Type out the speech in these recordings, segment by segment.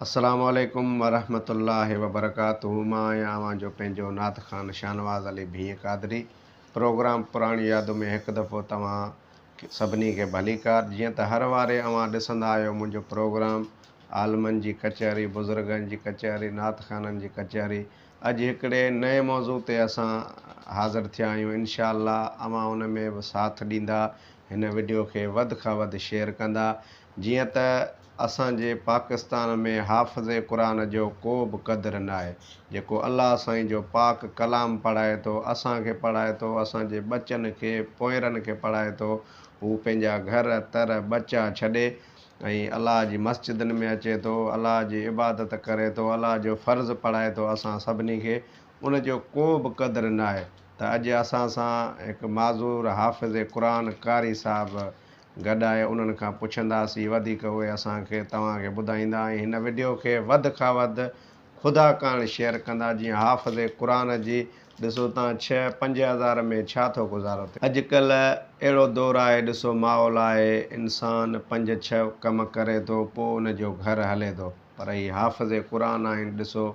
अस्सलामु अलैकुम वरहमतुल्लाहि वबरकातुहू। मां आहियां जो पंहिंजो नात ख़ान शाहनवाज़ अली भीअ क़ादरी। प्रोग्राम पुराणी यादों में हिकु दफ़ो तव्हां सभिनी खे भलीकार। जीअं त हर वारे अवां ॾिसंदा आहियो मुंहिंजो प्रोग्राम आलमनि जी कचहरी, बुज़ुर्गनि जी कचहरी, नात ख़ाननि जी कचहरी। अॼु हिकिड़े नए मौज़ू ते असां हाज़िर थिया आहियूं। इनशा अल्लाह अवां उन में बि साथ ॾींदा, हिन वीडियो खे वधि खां वधि शेयर कंदा। जीअं त असांजे पाकिस्तान में हाफ़िज़े क़ुरान जो को बि क़दुरु न आहे। जेको अलाह साईं जो पाक कलाम पढ़ाए थो, असांखे पढ़ाए थो, असांजे बचनि खे पोइरनि खे पढ़ाए थो, हू पंहिंजा घर तर बचा छॾे ऐं अलाह जी मस्जिदनि में अचे थो, अलाह जी इबादत करे थो, अलाह जो फ़र्ज़ु पढ़ाए थो असां सभिनी खे। उन जो को बि क़दुरु न आहे। त अॼु असां सां हिकु माज़ूर हाफ़िज़े क़ुरान कारी साहिबु गॾु आहे। उन्हनि खां पुछंदासीं, वधीक उहे असांखे तव्हांखे ॿुधाईंदा ऐं हिन वीडियो खे वधि खां वधि ख़ुदा कान शेयर कंदा। जीअं हाफ़िज़े क़ुरान जी ॾिसो तव्हां 6-5 हज़ार में छा थो गुज़ारो थिए। अॼुकल्ह अहिड़ो दौरु आहे, ॾिसो माहौल आहे, इंसानु 5-6 कम करे थो, पोइ उन जो घरु हले थो। पर हीअ हाफ़िज़े क़ुरान आहिनि, ॾिसो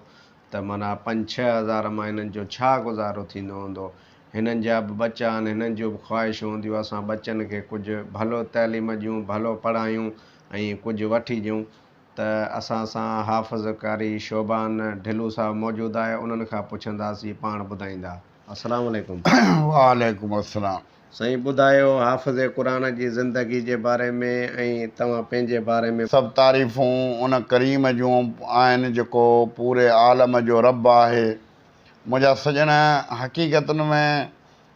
त माना 5-6 हज़ार मां हिननि जो छा गुज़ारो थींदो हूंदो। हिननि जा बि बच्चा आहिनि, हिननि जूं बि ख़्वाहिशूं हूंदियूं असां बच्चनि खे कुझु भलो तइलीम ॾियूं, भलो पढ़ायूं ऐं कुझु वठी ॾियूं। त असां सां हाफ़िज़ कारी शोबान ढिल्लू साहब मौजूदु आहे, उन्हनि खां पुछंदासीं, पाण ॿुधाईंदा। अस्सलामु अलैकुम। वालेकुम अस्सलाम। साईं ॿुधायो हाफ़िज़े क़ुरान जी ज़िंदगी जे बारे में ऐं तव्हां पंहिंजे बारे में। सभु तारीफ़ूं उन करीम जूं आहिनि जेको पूरे आलम जो रब आहे। मुंहिंजा सॼण हक़ीक़तनि में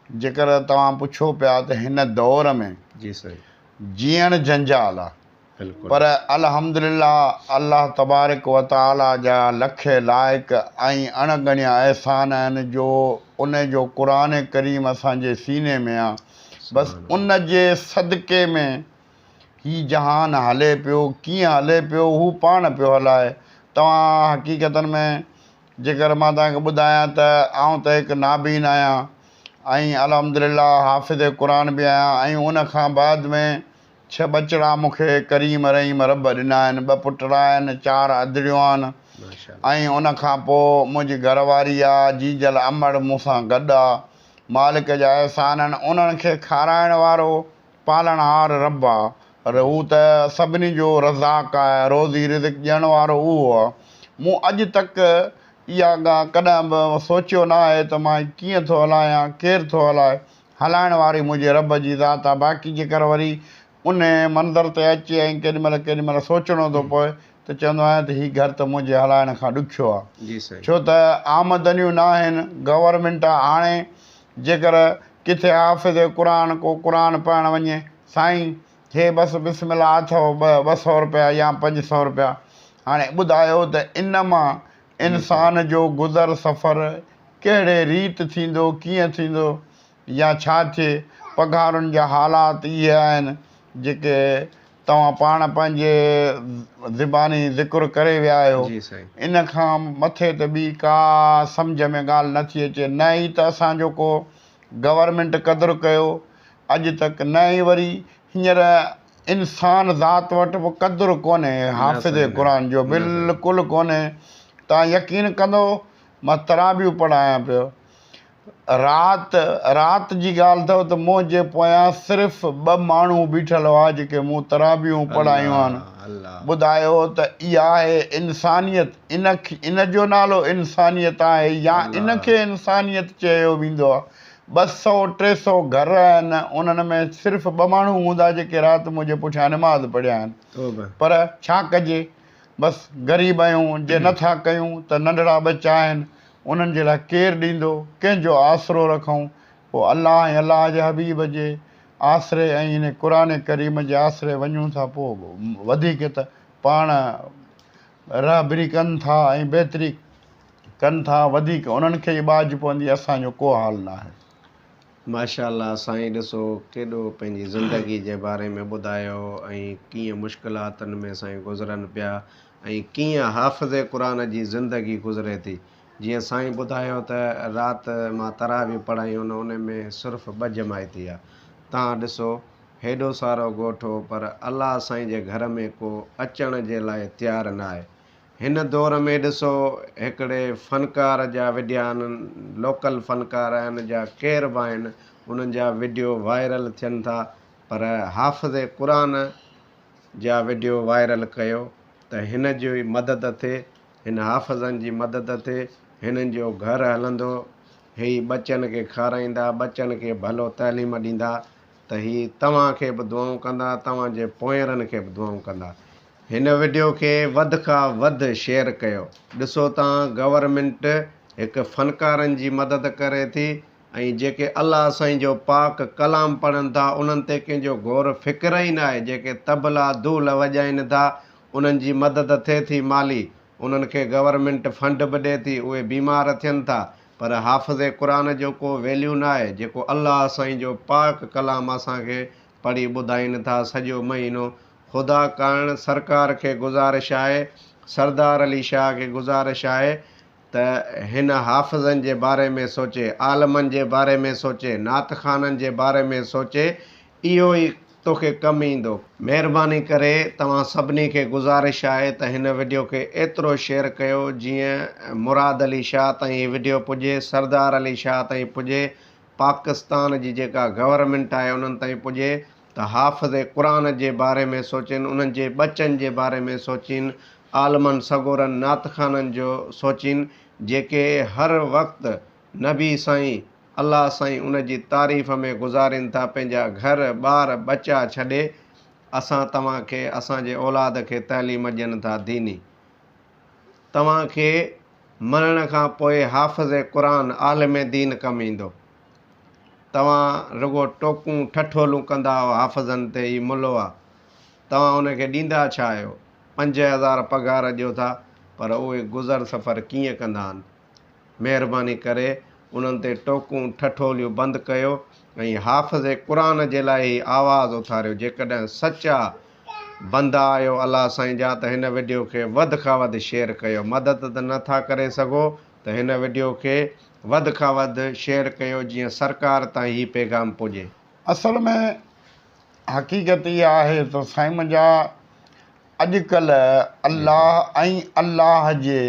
जेकर तव्हां पुछो पिया त हिन दौर में जी साईं जीअण जंजाल आहे, बिल्कुलु, पर अल्हम्दुलिल्लाह अल्लाह तबारक व तआला जा लखे लाइक़ ऐं अणगणिया अहसान आहिनि जो उन जो क़ुरान करीम असांजे सीने में आहे। बसि उन जे सदके में ही जहान हले पियो, कीअं हले पियो हू पाण पियो हलाए। तव्हां हक़ीक़तनि में जेकर मां तव्हांखे ॿुधायां त आउं त हिकु नाबीन आहियां ऐं अल्हम्दुलिल्लाह हाफ़िज़े क़ुरान बि आहियां ऐं उन खां बाद में 6 ॿचिड़ा मूंखे करीम रहीम रब ॾिना आहिनि। 2 पुट आहिनि, 4 अधड़ियूं आहिनि ऐं उन खां पोइ मुंहिंजी घरवारी आहे जीजल अमड़ मूंसां गॾु आहे। मालिक जा अहसान आहिनि, उन्हनि खे खाराइण वारो पालणहार रब आहे, पर हू त सभिनी जो रज़ाक़ आहे, रोज़ी रिज़्क़ ॾियण वारो उहो आहे। मूं अॼु तक इहा ॻाल्हि कॾहिं बि सोचियो न आहे त मां कीअं थो हलायां, केरु थो हलाए। हलाइण वारी मुंहिंजे रब जी ज़ात आहे। बाक़ी जेकर वरी उन मंज़र ते अचे ऐं केॾीमहिल सोचणो थो पए त चवंदो आहियां त हीउ घरु त मुंहिंजे हलाइण खां ॾुखियो आहे। छो त आमदनियूं न आहिनि, गवर्नमेंट आहे। हाणे जेकर किथे हाफ़िज़े क़ुरान को क़ुरान पढ़णु वञे, साईं हे बसि बिस्मिल्लाह अथव 200 रुपया या 500 रुपया। हाणे ॿुधायो त इन मां इंसान जो गुज़र सफ़र कहिड़े रीति थींदो, कीअं थींदो या छा थिए। पघारुनि जा हालात इहे आहिनि जेके तव्हां पाण पंहिंजे ज़िबानी ज़िक्र करे विया आहियो। इन खां मथे त ॿी का सम्झ में ॻाल्हि नथी अचे। न ई त असांजो को गवर्नमेंट क़दुरु कयो अॼु तक, न ई वरी हींअर इंसान ज़ात वटि बि क़दुरु कोन्हे हाफ़िज़े क़ुरान जो, बिल्कुलु कोन्हे। तव्हां यकीन कंदो, मां तराबियूं पढ़ायां पियो। राति जी ॻाल्हि अथव त मुंहिंजे पोयां सिर्फ़ु 2 माण्हू बीठल हुआ जेके मूं तराबियूं पढ़ायूं आहिनि। ॿुधायो त इहा आहे इंसानियत। इन जो नालो इंसानियत आहे या इनखे इंसानियत चयो वेंदो आहे। 200-300 घर आहिनि, उन्हनि में सिर्फ़ु 2 माण्हू हूंदा जेके राति मुंहिंजे पुठियां निमाज़ पढ़िया आहिनि। पर छा कजे, बसि ग़रीब आहियूं, जे नथा कयूं त नंढड़ा बच्चा आहिनि, उन्हनि जे लाइ केरु ॾींदो, कंहिंजो आसिरो रखूं। पोइ अलाह ऐं अलाह जे हबीब जे आसिरे ऐं हिन क़ुरान करीम जे आसिरे वञूं था, पोइ वधीक त पाण रहबरी कनि था ऐं बहितरी कनि था। वधीक उन्हनि खे ई बाज पवंदी, असांजो को हाल न आहे। माशाअल्लाह साईं, ॾिसो केॾो पंहिंजी ज़िंदगी जे बारे में ॿुधायो ऐं कीअं मुश्किलातुनि में साईं गुज़रनि पिया ऐं कीअं हाफ़िज़े क़ुरान जी ज़िंदगी गुज़रे थी। जीअं साईं ॿुधायो त राति मां तरावी पढ़ायूं, उन में सिर्फ़ु 2 जमायती आहे। तव्हां ॾिसो हेॾो सारो ॻोठो, पर अलाह साईं जे घर में को अचण जे लाइ तयारु न आहे। हिन दौर में ॾिसो हिकिड़े फ़नकार जा विडिया आहिनि, लोकल फ़नकार आहिनि जा केर बि आहिनि, उन्हनि जा विडियो वायरल थियनि था, पर हाफ़िज़ क़ुरान जा विडियो वायरल कयो त हिन जी मदद थिए, हिन हाफ़िज़नि जी मदद थिए, हिननि जो घर हलंदो, ही बचनि खे खाराईंदा, बचनि खे भलो तइलीम ॾींदा, त ही तव्हांखे बि दुआऊं कंदा, तव्हांजे पोयरनि खे बि दुआऊं कंदा। हिन विडियो खे वधि खां वधि शेयर कयो। ॾिसो तव्हां, गवर्नमेंट हिकु फ़नकारनि जी मदद करे थी, ऐं जेके अलाह साईं जो पाक कलाम पढ़नि था उन्हनि ते कंहिंजो गौर फ़िक्र ई न आहे। जेके तबला धूल वॼाइनि था उन्हनि जी मदद थिए थी माली, उन्हनि खे गवर्नमेंट फंड बि ॾिए थी, उहे बीमार थियनि था, पर हाफ़िज़ क़ुरान जो को वैल्यू न आहे। जेको अलाह साईं जो पाक कलाम असांखे पढ़ी ॿुधाइनि था सॼो महीनो, ख़ुदा करण सरकार खे गुज़ारिश आहे, सरदार अली शाह खे गुज़ारिश आहे त हिन हाफ़िज़नि जे बारे में सोचे, आलमनि जे बारे में सोचे, नात ख़ाननि जे बारे में सोचे, इहो ई तोखे कमु ईंदो। महिरबानी करे तव्हां सभिनी खे गुज़ारिश आहे त हिन विडियो खे एतिरो शेयर कयो जीअं मुराद अली शाह ताईं हीअ विडियो पुॼे, सरदार अली शाह ताईं पुॼे, पाकिस्तान जी जेका गवर्नमेंट आहे उन्हनि ताईं पुॼे, त हाफ़िज़ क़ुरान जे बारे में सोचिनि, उन्हनि जे बचनि जे बारे में सोचिनि, आलमनि सगोरनि नात ख़ाननि जो सोचिनि, जेके हर वक़्तु नबी साईं अलाह साईं उन जी तारीफ़ में गुज़ारिनि था पंहिंजा घर ॿार बचा छॾे। असां तव्हांखे, असांजे औलाद खे तइलीम ॾियनि था दीनी। तव्हांखे मरण खां पोइ हाफ़िज़ क़ुरान आलिम दीन कमु ईंदो। तव्हां रुगो टोकूं ठठोलूं कंदा हुआ हाफ़िज़नि ते, ही मुलो आहे, तव्हां उनखे ॾींदा छा आहियो? 5000 पघार ॾियो था, पर उहे गुज़र सफ़र कीअं कंदा आहिनि? महिरबानी करे उन्हनि ते टोकूं ठठोलियूं बंदि कयो ऐं हाफ़िज़ क़ुरान जे लाइ ई आवाज़ु उथारियो। जेकॾहिं सचा बंदा आहियो अलाह साईं जा, त हिन विडियो खे वधि खां वधि शेयर कयो। मदद त नथा करे सघो त हिन विडियो खे वधि खां वधि शेयर कयो जीअं सरकार ताईं हीउ पैगाम पुॼे। असल में हक़ीक़त इहा आहे त साईं मुंहिंजा अॼुकल्ह अल्लाह ऐं अल्लाह जे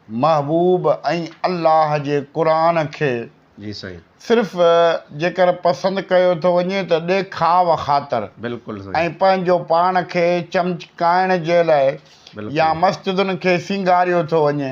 महबूब ऐं अल्लाह जे क़ुरान खे जी साईं, सिर्फ़ु जेकर पसंदि कयो थो वञे त ॾेखाव ख़ातिर, बिल्कुलु साईं, ऐं पंहिंजो पाण खे चमकाइण जे लाइ या मस्जिदुनि खे सिंगारियो थो वञे।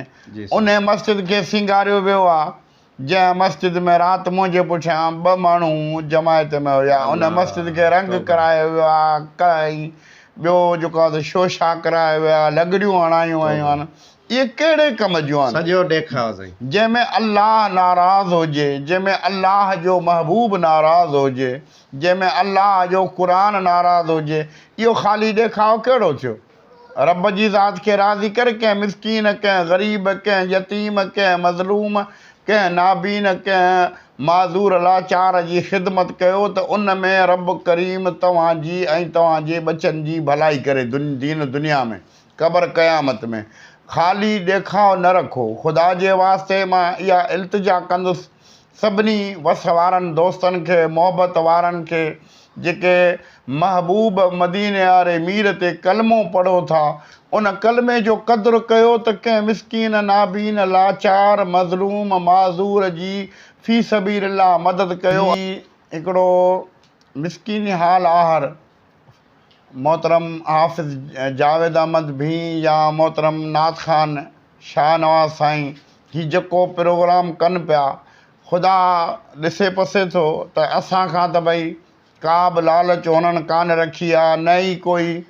उन मस्जिद खे सिंगारियो वियो आहे जंहिं मस्जिद में राति मुंहिंजे पुठियां 2 माण्हू जमायत में हुया, उन मस्जिद खे रंग करायो वियो आहे, कई ॿियो जेको आहे शोशा कराया विया, लॻड़ियूं हणायूं वयूं आहिनि। इहे कहिड़े कम जूं आहिनि? सॼो ॾेखाव साईं। जंहिंमें अल्लाह नाराज़ हुजे, जंहिंमें अल्लाह जो महबूब नाराज़ हुजे, जंहिंमें अल्लाह जो क़ुरान नाराज़ हुजे, इहो ख़ाली ॾेखाव कहिड़ो थियो? रब जी ज़ात खे राज़ी करे कंहिं मिसकीन, कंहिं ग़रीब, कंहिं यतीम, कंहिं मज़लूम, कंहिं नाबीन, कंहिं माज़ूर लाचार जी ख़िदमत कयो त उन में रब करीम तव्हांजी ऐं तव्हांजे बचनि जी भलाई करे दीन दुनिया में, क़बर क़यामत में। ख़ाली ॾेखाव न रखो। ख़ुदा जे वास्ते मां इहा इल्तिजा कंदुसि सभिनी वस वारनि दोस्तनि खे, मोहबत वारनि खे, जेके महबूब मदीने वारे मीर ते कलमो पढ़ो था, उन कलमे जो क़दुरु कयो त कंहिं मिसकीन, नाबीन, लाचार, मज़लूम, माज़ूर जी फ़ी सबीलिल्लाह मदद कयो। हिकिड़ो मिसकीनी हाल आहर मोहतरम हाफ़िज़ जावेद अहमद भी या मोहतरम नात ख़ान शाहनवाज़ साईं ही जेको प्रोग्राम कनि पिया, ख़ुदा ॾिसे पसे थो त असां खां त भई का बि लालच उन्हनि कान रखी आहे, न ई कोई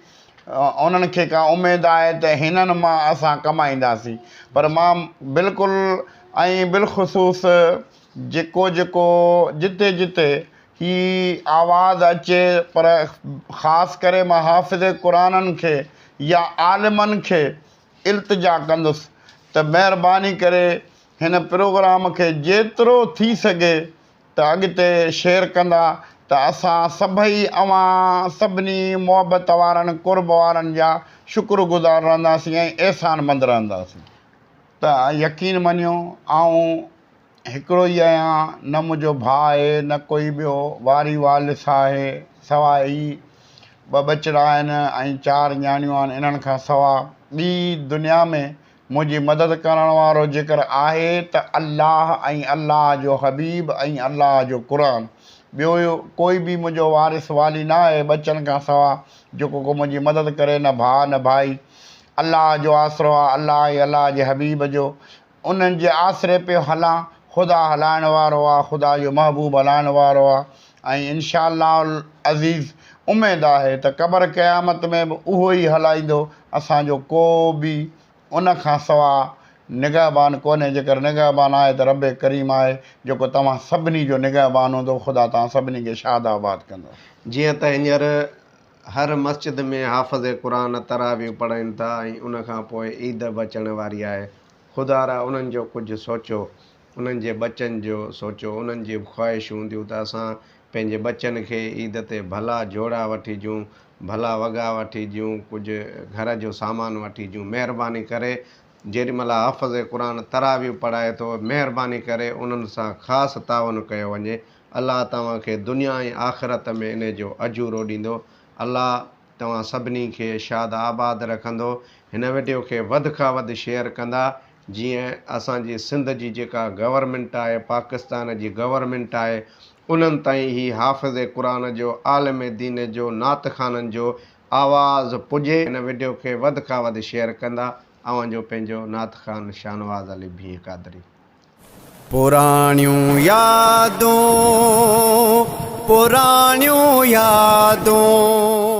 उन्हनि खे का उमेदु आहे त हिननि मां असां कमाईंदासीं। पर मां बिल्कुलु ऐं बिलख़ुसूस जेको जिते जिते ही आवाज़ अचे, पर ख़ासि करे मां हाफ़िज़ क़ुराननि खे या आलिमनि खे इल्तिजा कंदुसि त महिरबानी करे हिन प्रोग्राम खे जेतिरो थी सघे त अॻिते शेयर कंदा, त असां सभई अवां सभिनी मोहबत वारनि, क़ुर्ब वारनि जा शुक्रगुज़ार रहंदासीं ऐं एहसानमंद रहंदासीं। त यकीन मञियो, आऊं हिकिड़ो ई आहियां, न मुंहिंजो भाउ आहे, न कोई ॿियो वारी वालिस आहे, सवाइ ई 2 बचिड़ा आहिनि ऐं 4 न्याणियूं आहिनि। इन्हनि खां सवाइ ॿी दुनिया में मुंहिंजी मदद करण वारो ज़िक्र आहे त अल्लाह ऐं अल्लाह जो हबीब ऐं अल्लाह जो क़ुरान। ॿियो कोई बि मुंहिंजो वारिस वाली न आहे बचनि खां सवाइ जेको को मुंहिंजी मदद करे, न भाउ न भाई। अल्लाह जो आसिरो आहे, अल्लाह ऐं अल्लाह जे हबीब जो। उन्हनि जे आसिरे पियो हलां। ख़ुदा हलाइण वारो आहे, ख़ुदा जो महबूब हलाइण वारो आहे। ऐं इनशा अज़ीज़ उमेदु आहे त क़बर क़यामत में बि उहो ई हलाईंदो। असांजो को बि उन खां सवाइ निगहबान कोन्हे। जेकर निगहबान आहे त रब करीम आहे जेको तव्हां सभिनी जो निगहबान हूंदो। ख़ुदा तव्हां सभिनी खे शाद आबाद कंदो। जीअं त हींअर हर मस्जिद में हाफ़िज़ क़ुरान तरावी पढ़नि था ऐं उन खां पोइ ईद बि अचण वारी आहे। ख़ुदा रा उन्हनि जो कुझु सोचो, उन्हनि जे बचनि जो सोचो। उन्हनि जी ख़्वाहिश हूंदियूं त असां पंहिंजे बचनि खे ईद ते भला जोड़ा वठी ॾियूं, भला वॻा वठी ॾियूं, कुझु घर जो सामान वठी ॾियूं। महिरबानी करे जेॾीमहिल हाफ़िज़ क़ुरान तरावी पढ़ाए थो, महिरबानी करे उन्हनि सां ख़ासि तावन कयो वञे। अलाह तव्हांखे दुनिया ऐं आख़िरत में इन जो अजूरो ॾींदो। अलाह तव्हां सभिनी खे शाद आबाद रखंदो। हिन वीडियो खे वधि खां वधि शेयर कंदा जीअं असांजी सिंध जी जेका गवर्नमेंट आहे, पाकिस्तान जी गवर्नमेंट आहे, उन्हनि ताईं ही हाफ़िज़ क़ुरान जो, आलिम दीन जो, नात ख़ाननि जो आवाज़ पुॼे। हिन वीडियो खे वधि खां वधि शेयर कंदा। अवांजो पंहिंजो नात ख़ान शानवाज़ अली भीअ क़ादरी। पुराणियूं यादूं, पुराणियूं यादूं।